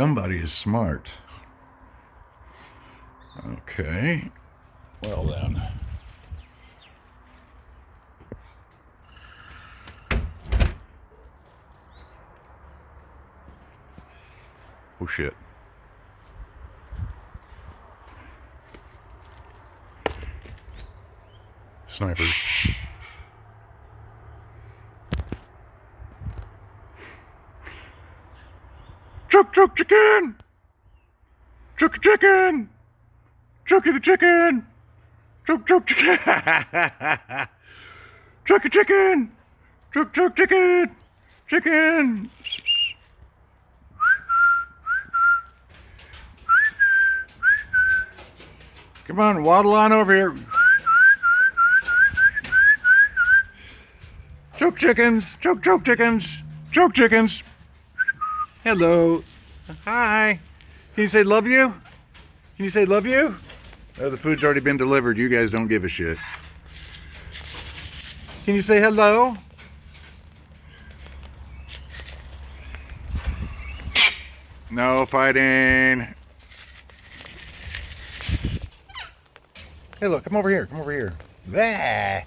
somebody is smart. Okay. Well then. Oh shit. Snipers. Choke chicken! Choke chicken! Chokey the chicken! Choke chicken! Choke chicken! Choke chicken! Chicken! Come on, waddle on over here. Choke chickens! Choke chickens! Choke chickens! Hello. Hi. Can you say love you? Can you say love you? Oh, the food's already been delivered. You guys don't give a shit. Can you say hello? No fighting. Hey, look, come over here. Come over here. There.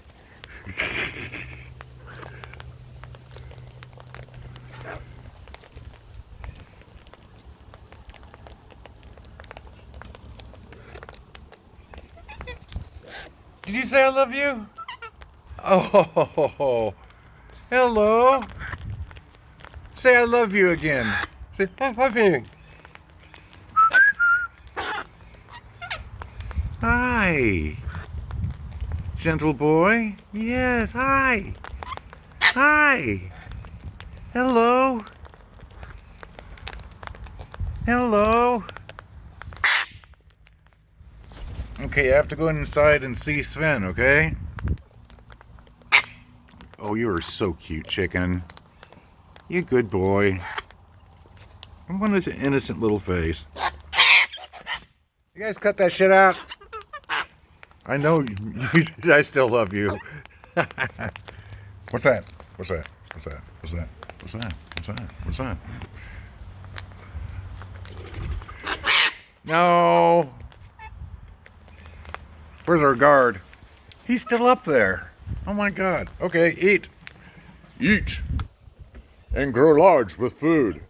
Did you say I love you? Oh, hello. Say I love you again. Say I love you. Hi. Gentle boy. Yes, hi. Hi. Hello. Hello. Okay, I have to go inside and see Sven, okay? Oh, you are so cute, chicken. You good boy. I'm one of this innocent little face. You guys cut that shit out. I know, I still love you. What's that? What's that? What's that? What's that? What's that? What's that? What's that? No. Where's our guard? He's still up there. Oh my God. Okay, eat. Eat. And grow large with food.